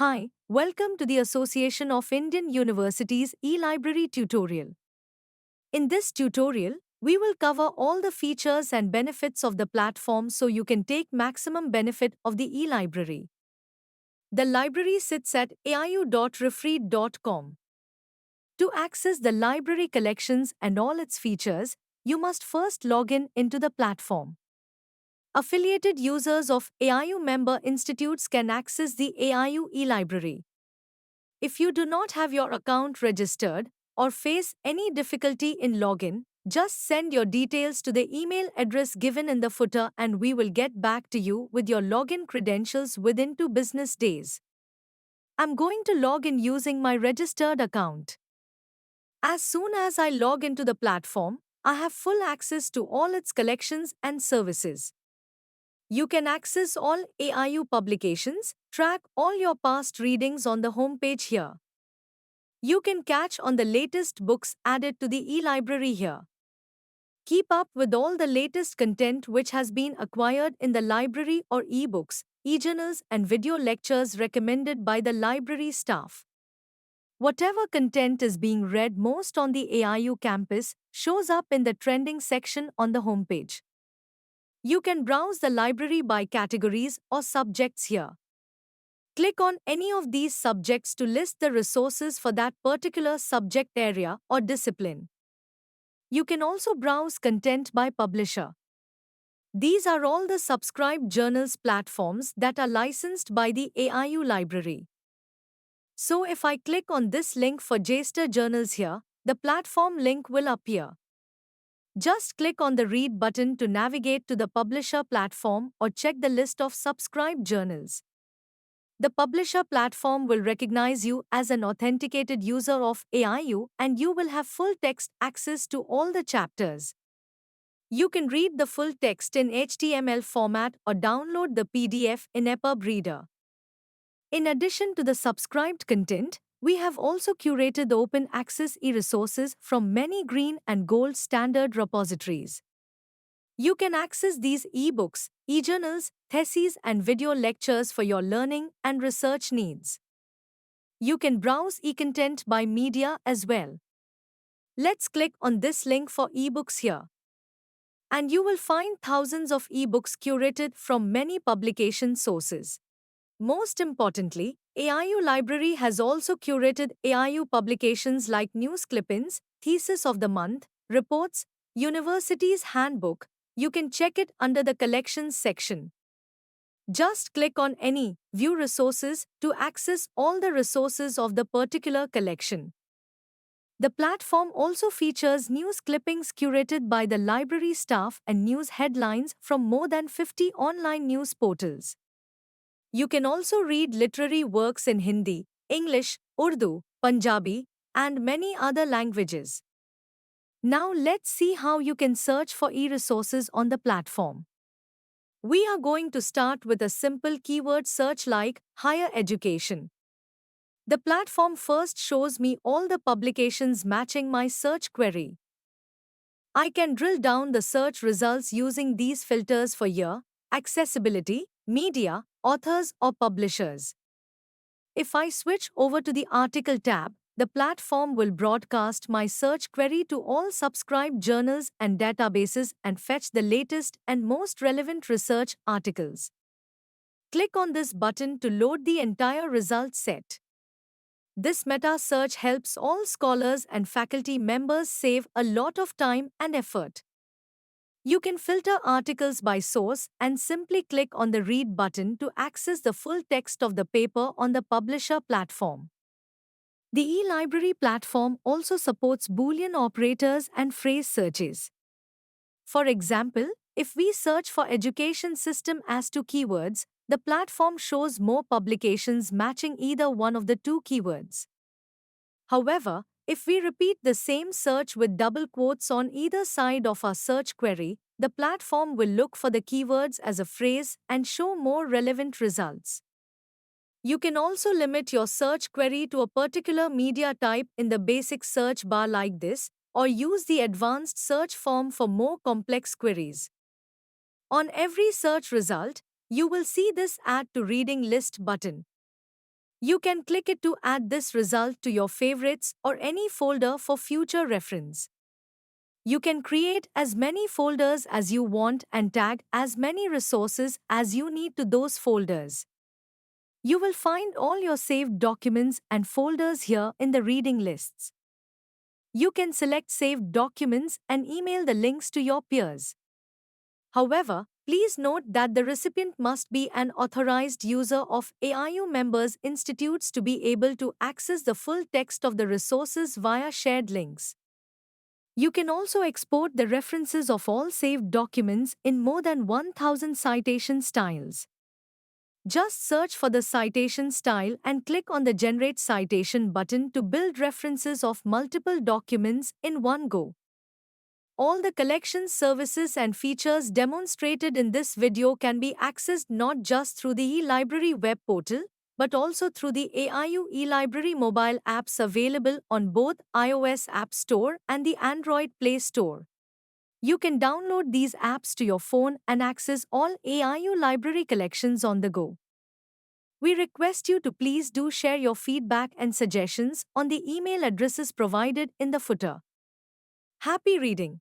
Hi, welcome to the Association of Indian Universities e-Library tutorial. In this tutorial, we will cover all the features and benefits of the platform so you can take maximum benefit of the e-library. The library sits at aiu.refreed.com. To access the library collections and all its features, you must first log in into the platform. Affiliated users of AIU member institutes can access the AIU e-library. If you do not have your account registered or face any difficulty in login, just send your details to the email address given in the footer and we will get back to you with your login credentials within 2 business days. I'm going to log in using my registered account. As soon as I log into the platform, I have full access to all its collections and services. You can access all AIU publications, track all your past readings on the homepage here. You can catch on the latest books added to the e-library here. Keep up with all the latest content which has been acquired in the library or e-books, e-journals and video lectures recommended by the library staff. Whatever content is being read most on the AIU campus shows up in the trending section on the homepage. You can browse the library by categories or subjects here. Click on any of these subjects to list the resources for that particular subject area or discipline. You can also browse content by publisher. These are all the subscribed journals platforms that are licensed by the AIU library. So if I click on this link for JSTOR journals here, the platform link will appear. Just click on the Read button to navigate to the publisher platform or check the list of subscribed journals. The publisher platform will recognize you as an authenticated user of AIU and you will have full text access to all the chapters. You can read the full text in HTML format or download the PDF in EPUB Reader. In addition to the subscribed content, we have also curated the open access e-resources from many green and gold standard repositories. You can access these e-books, e-journals, theses and video lectures for your learning and research needs. You can browse e-content by media as well. Let's click on this link for e-books here. And you will find thousands of e-books curated from many publication sources. Most importantly, AIU Library has also curated AIU publications like news clippings, thesis of the month, reports, university's handbook. You can check it under the collections section. Just click on any View Resources to access all the resources of the particular collection. The platform also features news clippings curated by the library staff and news headlines from more than 50 online news portals. You can also read literary works in Hindi, English, Urdu, Punjabi, and many other languages. Now let's see how you can search for e-resources on the platform. We are going to start with a simple keyword search like higher education. The platform first shows me all the publications matching my search query. I can drill down the search results using these filters for year, accessibility, media, authors or publishers. If I switch over to the article tab, the platform will broadcast my search query to all subscribed journals and databases and fetch the latest and most relevant research articles. Click on this button to load the entire result set. This meta search helps all scholars and faculty members save a lot of time and effort. You can filter articles by source and simply click on the Read button to access the full text of the paper on the publisher platform. The e-library platform also supports Boolean operators and phrase searches. For example, if we search for education system as two keywords, the platform shows more publications matching either one of the two keywords. However, if we repeat the same search with double quotes on either side of our search query, the platform will look for the keywords as a phrase and show more relevant results. You can also limit your search query to a particular media type in the basic search bar like this, or use the advanced search form for more complex queries. On every search result, you will see this Add to Reading List button. You can click it to add this result to your favorites or any folder for future reference. You can create as many folders as you want and tag as many resources as you need to those folders. You will find all your saved documents and folders here in the reading lists. You can select saved documents and email the links to your peers. However, please note that the recipient must be an authorized user of AIU Members Institutes to be able to access the full text of the resources via shared links. You can also export the references of all saved documents in more than 1000 citation styles. Just search for the citation style and click on the Generate Citation button to build references of multiple documents in one go. All the collections, services and features demonstrated in this video can be accessed not just through the eLibrary web portal, but also through the AIU eLibrary mobile apps available on both iOS App Store and the Android Play Store. You can download these apps to your phone and access all AIU library collections on the go. We request you to please do share your feedback and suggestions on the email addresses provided in the footer. Happy reading!